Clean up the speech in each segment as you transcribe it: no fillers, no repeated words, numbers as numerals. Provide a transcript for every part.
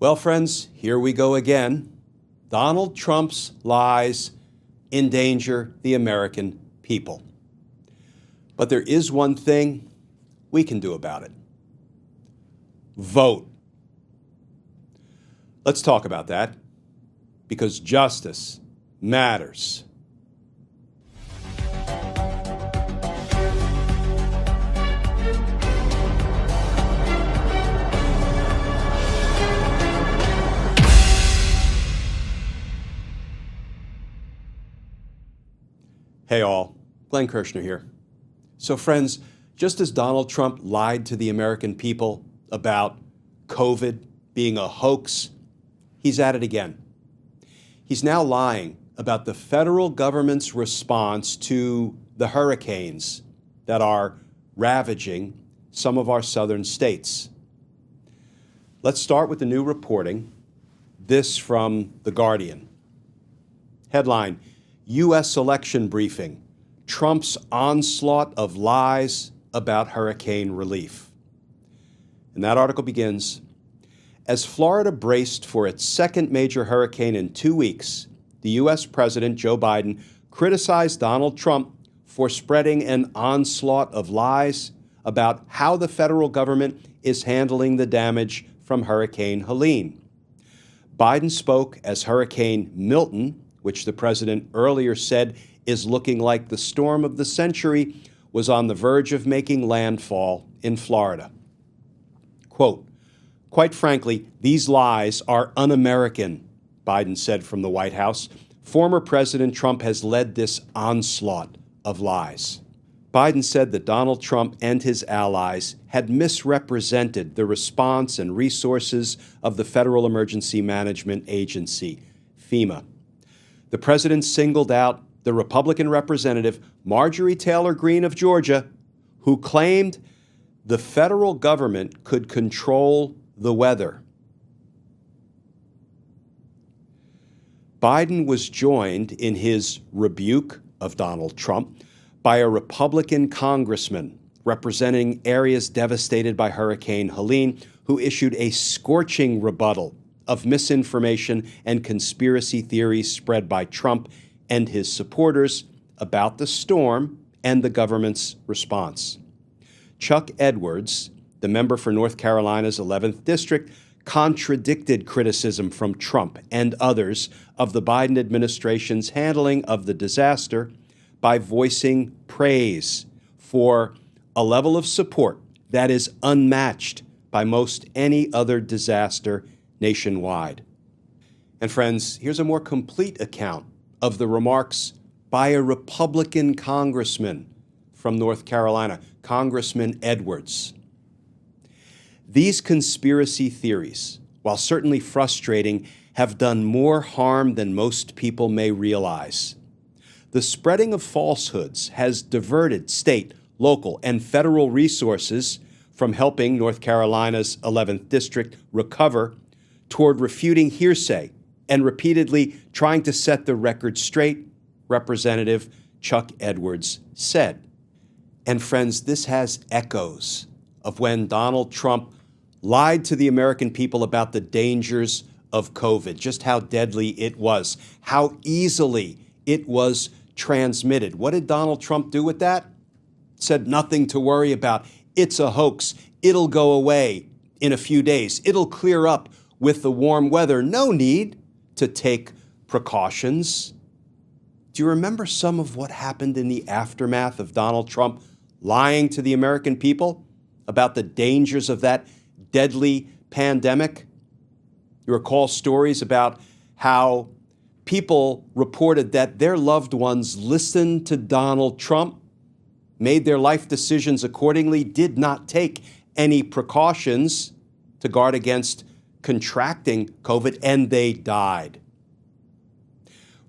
Well, friends, here we go again. Donald Trump's lies endanger the American people. But there is one thing we can do about it. Vote. Let's talk about that, because justice matters. Hey all, Glenn Kirshner here. So friends, just as Donald Trump lied to the American people about COVID being a hoax, he's at it again. He's now lying about the federal government's response to the hurricanes that are ravaging some of our southern states. Let's start with the new reporting. This from The Guardian. Headline: U.S. election briefing, Trump's onslaught of lies about hurricane relief. And that article begins, as Florida braced for its second major hurricane in 2 weeks, the U.S. President Joe Biden criticized Donald Trump for spreading an onslaught of lies about how the federal government is handling the damage from Hurricane Helene. Biden spoke as Hurricane Milton, which the president earlier said is looking like the storm of the century, was on the verge of making landfall in Florida. Quote, quite frankly, these lies are un-American, Biden said from the White House. Former President Trump has led this onslaught of lies. Biden said that Donald Trump and his allies had misrepresented the response and resources of the Federal Emergency Management Agency, FEMA. The president singled out the Republican representative, Marjorie Taylor Greene of Georgia, who claimed the federal government could control the weather. Biden was joined in his rebuke of Donald Trump by a Republican congressman representing areas devastated by Hurricane Helene, who issued a scorching rebuttal of misinformation and conspiracy theories spread by Trump and his supporters about the storm and the government's response. Chuck Edwards, the member for North Carolina's 11th District, contradicted criticism from Trump and others of the Biden administration's handling of the disaster by voicing praise for a level of support that is unmatched by most any other disaster nationwide. And friends, here's a more complete account of the remarks by a Republican congressman from North Carolina, Congressman Edwards. These conspiracy theories, while certainly frustrating, have done more harm than most people may realize. The spreading of falsehoods has diverted state, local, and federal resources from helping North Carolina's 11th District recover toward refuting hearsay and repeatedly trying to set the record straight, Representative Chuck Edwards said. And friends, this has echoes of when Donald Trump lied to the American people about the dangers of COVID, just how deadly it was, how easily it was transmitted. What did Donald Trump do with that? Said nothing to worry about. It's a hoax. It'll go away in a few days. It'll clear up with the warm weather. No need to take precautions. Do you remember some of what happened in the aftermath of Donald Trump lying to the American people about the dangers of that deadly pandemic? You recall stories about how people reported that their loved ones listened to Donald Trump, made their life decisions accordingly, did not take any precautions to guard against contracting COVID, and they died.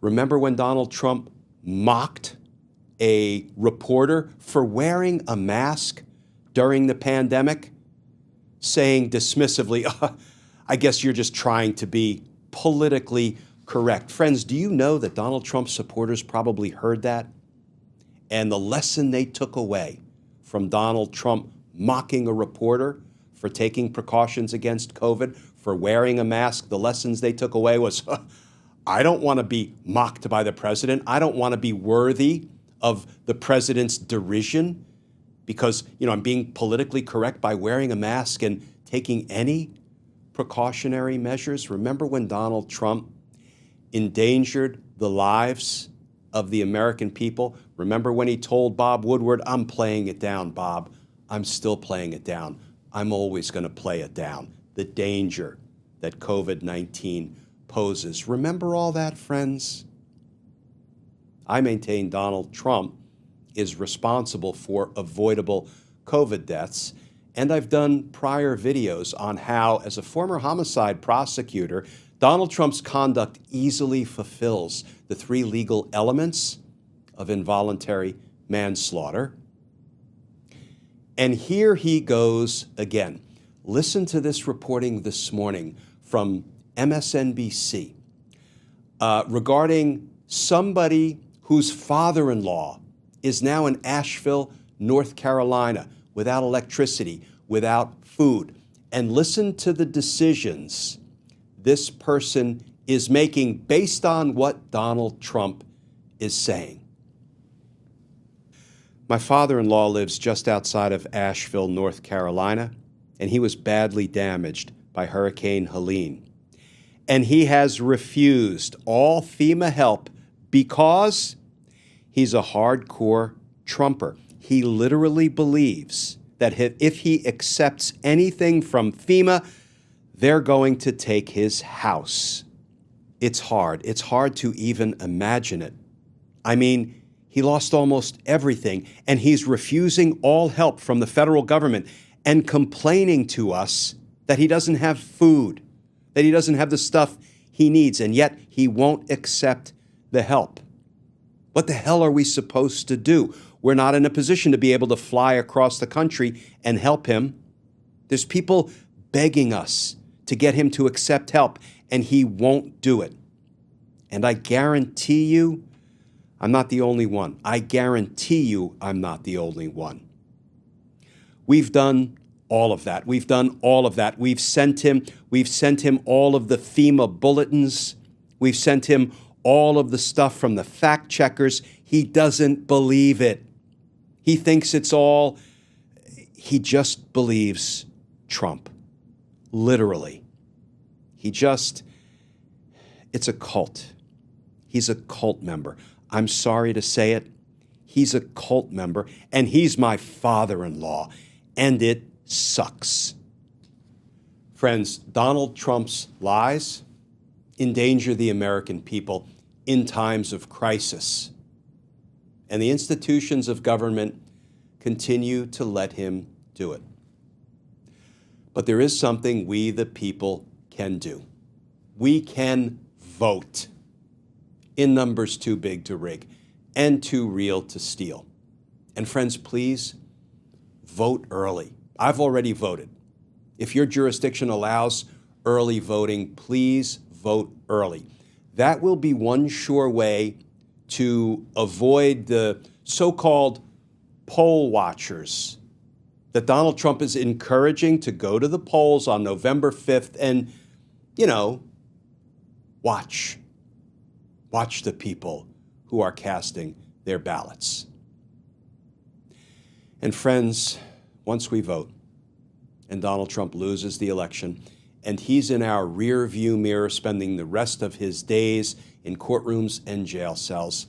Remember when Donald Trump mocked a reporter for wearing a mask during the pandemic, saying dismissively, I guess you're just trying to be politically correct. Friends, do you know that Donald Trump supporters probably heard that? And the lesson they took away from Donald Trump mocking a reporter for taking precautions against COVID, for wearing a mask. The lessons they took away was, I don't want to be mocked by the president. I don't want to be worthy of the president's derision because, I'm being politically correct by wearing a mask and taking any precautionary measures. Remember when Donald Trump endangered the lives of the American people? Remember when he told Bob Woodward, I'm playing it down, Bob. I'm still playing it down. I'm always going to play it down. The danger that COVID-19 poses. Remember all that, friends? I maintain Donald Trump is responsible for avoidable COVID deaths, and I've done prior videos on how, as a former homicide prosecutor, Donald Trump's conduct easily fulfills the 3 legal elements of involuntary manslaughter. And here he goes again. Listen to this reporting this morning from MSNBC regarding somebody whose father-in-law is now in Asheville, North Carolina, without electricity, without food. And listen to the decisions this person is making based on what Donald Trump is saying. My father-in-law lives just outside of Asheville, North Carolina, and he was badly damaged by Hurricane Helene. And he has refused all FEMA help because he's a hardcore Trumper. He literally believes that if he accepts anything from FEMA, they're going to take his house. It's hard. It's hard to even imagine it. I mean, he lost almost everything, and he's refusing all help from the federal government and complaining to us that he doesn't have food, that he doesn't have the stuff he needs, and yet he won't accept the help. What the hell are we supposed to do? We're not in a position to be able to fly across the country and help him. There's people begging us to get him to accept help, and he won't do it. And I guarantee you, I'm not the only one. I guarantee you I'm not the only one. We've done all of that. We've done all of that. We've sent him all of the FEMA bulletins. We've sent him all of the stuff from the fact checkers. He doesn't believe it. He thinks it's all, he just believes Trump. Literally. It's a cult. He's a cult member. I'm sorry to say it. He's a cult member, and he's my father-in-law, and it sucks. Friends, Donald Trump's lies endanger the American people in times of crisis, and the institutions of government continue to let him do it. But there is something we, the people, can do. We can vote in numbers too big to rig and too real to steal. And friends, please vote early. I've already voted. If your jurisdiction allows early voting, please vote early. That will be one sure way to avoid the so-called poll watchers that Donald Trump is encouraging to go to the polls on November 5th and, watch the people who are casting their ballots. And friends, once we vote and Donald Trump loses the election and he's in our rear view mirror spending the rest of his days in courtrooms and jail cells,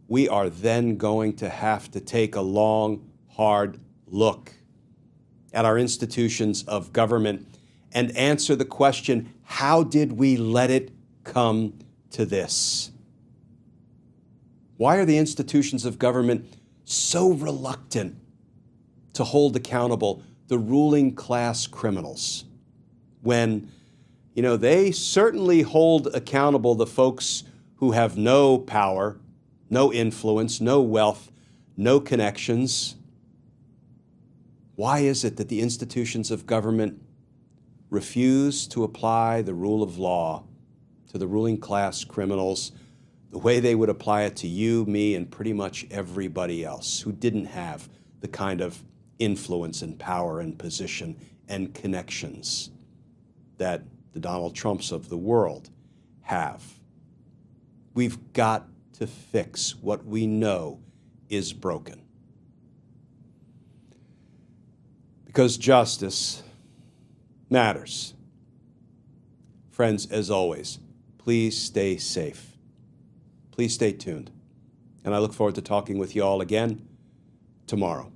we are then going to have to take a long, hard look at our institutions of government and answer the question, how did we let it come to this? Why are the institutions of government so reluctant to hold accountable the ruling class criminals when, they certainly hold accountable the folks who have no power, no influence, no wealth, no connections? Why is it that the institutions of government refuse to apply the rule of law to the ruling class criminals the way they would apply it to you, me, and pretty much everybody else who didn't have the kind of influence and power and position and connections that the Donald Trumps of the world have. We've got to fix what we know is broken. Because justice matters. Friends, as always, please stay safe. Please stay tuned. And I look forward to talking with you all again tomorrow.